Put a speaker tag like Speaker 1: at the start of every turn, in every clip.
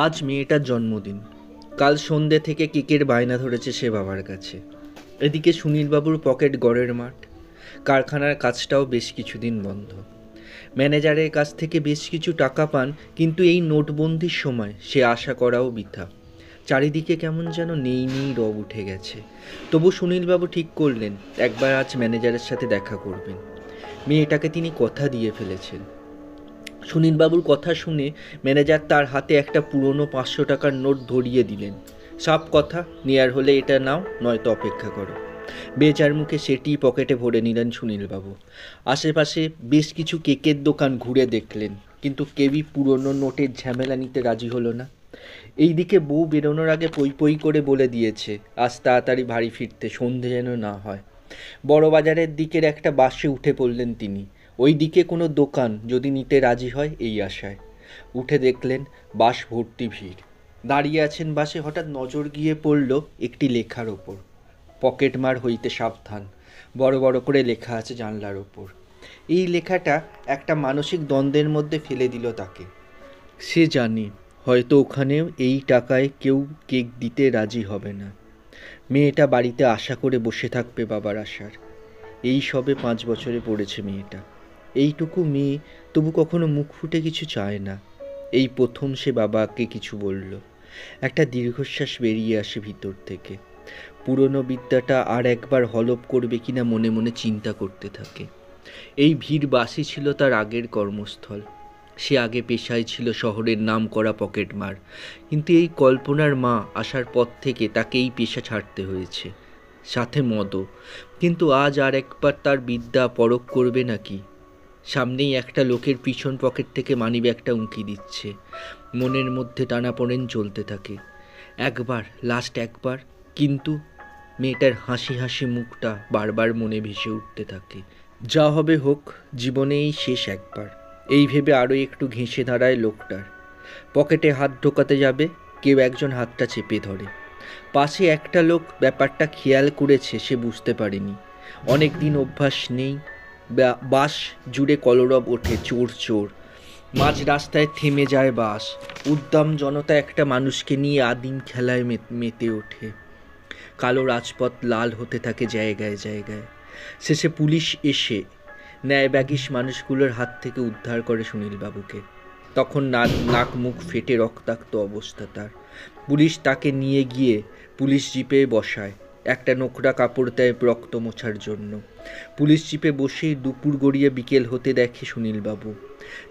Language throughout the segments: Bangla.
Speaker 1: আজ মেয়েটার জন্মদিন। কাল সন্ধ্যে থেকে কেকের বায়না ধরেছে সে বাবার কাছে। এদিকে সুনীলবাবুর পকেট গড়ের মাঠ। কারখানার কাজটাও বেশ কিছুদিন বন্ধ। ম্যানেজারের কাছ থেকে বেশ কিছু টাকা পান, কিন্তু এই নোটবন্দির সময় সে আশা করাও বৃথা। চারিদিকে কেমন যেন নেই নেই রব উঠে গেছে। তবু সুনীলবাবু ঠিক করলেন একবার আজ ম্যানেজারের সাথে দেখা করবেন। মেয়েটাকে তিনি কথা দিয়ে ফেলেছেন। সুনীলবাবুর কথা শুনে ম্যানেজার তার হাতে একটা পুরনো 500 টাকার নোট ধরিয়ে দিলেন। সাপ কথা, নেয়ার হলে এটা নাও, নয়তো অপেক্ষা করো। বেচার মুখে সেটি পকেটে ভরে নিলেন সুনীলবাবু। আশেপাশে বেশ কিছু কেকের দোকান ঘুরে দেখলেন, কিন্তু কেউই পুরনো নোটের ঝামেলা নিতে রাজি হলো না। এইদিকে বউ বেরোনোর আগে পই পই করে বলে দিয়েছে আজ তাড়াতাড়ি বাড়ি ফিরতে, সন্ধে যেন না হয়। বড় বাজারের দিকের একটা বাসে উঠে পড়লেন তিনি। ওই দিকে কোনো দোকান যদি নিতে রাজি হয় এই আশায়। উঠে দেখলেন বাস ভর্তি ভিড়। দাঁড়িয়ে আছেন বাসে, হঠাৎ নজর গিয়ে পড়ল একটি লেখার ওপর, পকেটমার হইতে সাবধান। বড় বড় করে লেখা আছে জানলার ওপর। এই লেখাটা একটা মানসিক দ্বন্দ্বের মধ্যে ফেলে দিল তাকে। সে জানে হয়তো ওখানেও এই টাকায় কেউ কেক দিতে রাজি হবে না। মেয়েটা বাড়িতে আশা করে বসে থাকবে বাবার আশার। এই সবে 5 বছরে পড়েছে মেয়েটা। এইটুকু মেয়ে, তবু কখনো মুখ ফুটে কিছু চায় না। এই প্রথম সে বাবাকে কিছু বলল। একটা দীর্ঘশ্বাস বেরিয়ে আসে ভিতর থেকে। পুরনো বিদ্যাটা আর একবার হলপ করবে কিনা মনে মনে চিন্তা করতে থাকে। এই ভিড় বাসই ছিল তার আগের কর্মস্থল। সে আগে পেশায় ছিল শহরের নাম করা পকেটমার, কিন্তু এই কল্পনার মা আসার পর থেকে তাকে এই পেশা ছাড়তে হয়েছে, সাথে মদও। কিন্তু আজ আর একবার তার বিদ্যা পরখ করবে নাকি। সামনেই একটা লোকের পিছন পকেট থেকে মানিব্যাগটা উঁকি দিচ্ছে। মনের মধ্যে টানাপোড়েন চলতে থাকে। একবার, লাস্ট একবার। কিন্তু মেয়েটার হাসি হাসি মুখটা বারবার মনে ভেসে উঠতে থাকে। যা হবে হোক, জীবনেই শেষ একবার, এই ভেবে আরও একটু ঘেঁষে দাঁড়ায় লোকটার। পকেটে হাত ঢোকাতে যাবে, কেউ একজন হাতটা চেপে ধরে। পাশে একটা লোক ব্যাপারটা খেয়াল করেছে, সে বুঝতে পারেনি। অনেক দিন অভ্যাস নেই। বাস জুড়ে কলরব ওঠে, চোর চোর। মাঝ রাস্তায় থেমে যায় বাস। উদ্দাম জনতা একটা মানুষকে নিয়ে আদিম খেলায় মেতে ওঠে। কালো রাজপথ লাল হতে থাকে জায়গায় জায়গায়। শেষে পুলিশ এসে ন্যায়ব্যাগিস মানুষগুলোর হাত থেকে উদ্ধার করে সুনীলবাবুকে। তখন নাক মুখ ফেটে রক্তাক্ত অবস্থা তার। পুলিশ তাকে নিয়ে গিয়ে পুলিশ জিপে বসায়। একটা নোকরা কাপড় দেয় রক্ত মোছার জন্য। পুলিশ জিপে বসেই দুপুর গড়িয়ে বিকেল হতে দেখে সুনীলবাবু।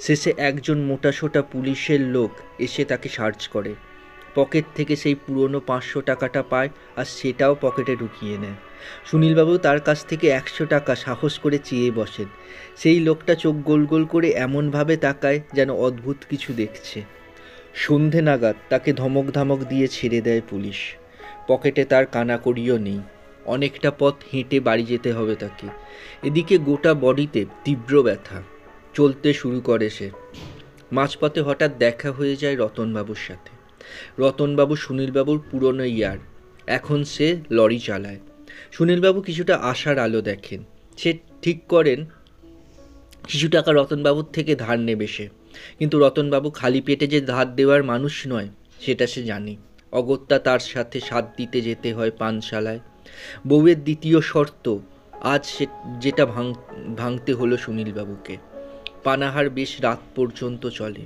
Speaker 1: শেষে একজন মোটাসোটা পুলিশের লোক এসে তাকে সার্চ করে। পকেট থেকে সেই পুরনো 500 টাকাটা পায়, আর সেটাও পকেটে ঢুকিয়ে নেয়। সুনীলবাবু তার কাছ থেকে 100 টাকা সাহস করে চেয়ে বসেন। সেই লোকটা চোখ গোল গোল করে এমনভাবে তাকায় যেন অদ্ভুত কিছু দেখছে। সন্ধে নাগাদ তাকে ধমক ধামক দিয়ে ছেড়ে দেয় পুলিশ। পকেটে তার কানাকড়িও নেই। অনেকটা পথ হেঁটে বাড়ি যেতে হবে তাকে। এদিকে গোটা বডিতে তীব্র ব্যথা। চলতে শুরু করে সে। মাঝপথে হঠাৎ দেখা হয়ে যায় রতনবাবুর সাথে। রতনবাবু সুনীলবাবুর পুরনো ইয়ার। এখন সে লরি চালায়। সুনীলবাবু কিছুটা আশার আলো দেখেন। সে ঠিক করেন কিছু টাকা রতনবাবুর থেকে ধার নেবে সে। কিন্তু রতনবাবু খালি পেটে যে ধার দেওয়ার মানুষ নয়, সেটা সে জানে। অগত্যা তার সাথে সাথ দিতে যেতে হয় পানশালায়। বউয়ের দ্বিতীয় শর্ত আজ যেটা ভাঙতে হলো সুনীলবাবুকে। পানাহার বেশ রাত পর্যন্ত চলে।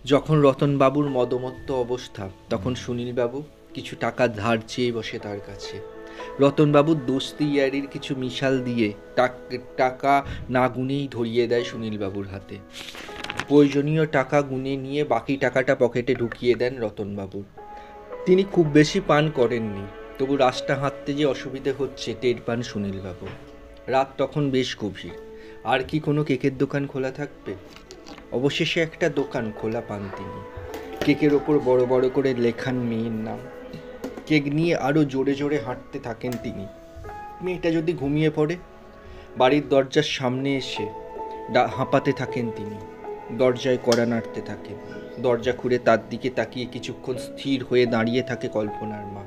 Speaker 1: যখন রতনবাবুর মদমত্ত অবস্থা, তখন সুনীলবাবু কিছু টাকা ধার চেয়ে বসে তার কাছে। রতনবাবু দোস্তি ইয়ারির কিছু মিশাল দিয়ে টাকা না গুনেই ধরিয়ে দেয় সুনীলবাবুর হাতে। প্রয়োজনীয় টাকা গুনে নিয়ে বাকি টাকাটা পকেটে ঢুকিয়ে দেন রতনবাবু। তিনি খুব বেশি পান করেননি, তবু রাস্তা হাঁটতে যে অসুবিধে হচ্ছে টের পান সুনীলবাবু। রাত তখন বেশ গভীর। আর কি কোনো কেকের দোকান খোলা থাকবে? অবশেষে একটা দোকান খোলা পান তিনি। কেকের ওপর বড় বড় করে লেখান মেয়ের নাম। কেক নিয়ে আরও জোরে জোরে হাঁটতে থাকেন তিনি। মেয়েটা যদি ঘুমিয়ে পড়ে? বাড়ির দরজার সামনে এসে হাঁপাতে থাকেন তিনি। দরজায় কড়া নাড়তে থাকেন। দরজা খুলে তার দিকে তাকিয়ে কিছুক্ষণ স্থির হয়ে দাঁড়িয়ে থাকে কল্পনার মা।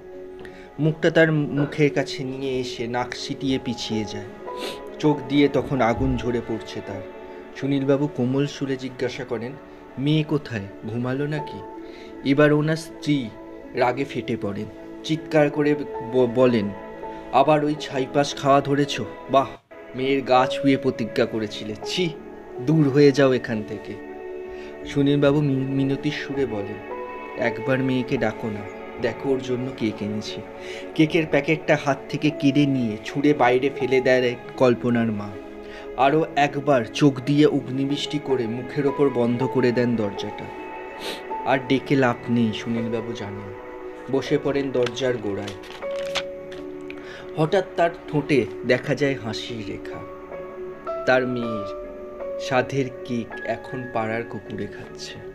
Speaker 1: মুখটা তার মুখের কাছে নিয়ে এসে নাক সিটিয়ে পিছিয়ে যায়। চোখ দিয়ে তখন আগুন ঝরে পড়ছে তার। সুনীলবাবু কোমল সুরে জিজ্ঞাসা করেন, মেয়ে কোথায়, ঘুমালো নাকি? এবার ওনার স্ত্রী রাগে ফেটে পড়েন, চিৎকার করে বলেন, আবার ওই ছাইপাশ খাওয়া ধরেছ? বাহ, মেয়ের গা ছুঁয়ে প্রতিজ্ঞা করেছিলে, ছি, দূর হয়ে যাও এখান থেকে। সুনীলবাবু মিনতির সুরে বলেন, একবার মেয়েকে ডাকো না, দেখো ওর জন্য কেক এনেছি। কেকের প্যাকেটটা হাত থেকে কেড়ে নিয়ে ছুঁড়ে বাইরে ফেলে দেয় কল্পনার মা। আরও একবার চোখ দিয়ে অগ্নিবৃষ্টি করে মুখের ওপর বন্ধ করে দেন দরজাটা। আর ডেকে লাভ নেই, সুনীলবাবু জানেন। বসে পড়েন দরজার গোড়ায়। হঠাৎ তার ঠোঁটে দেখা যায় হাসির রেখা। তার মেয়ের সাধের কেক এখন পাড়ার কুকুরে খাচ্ছে।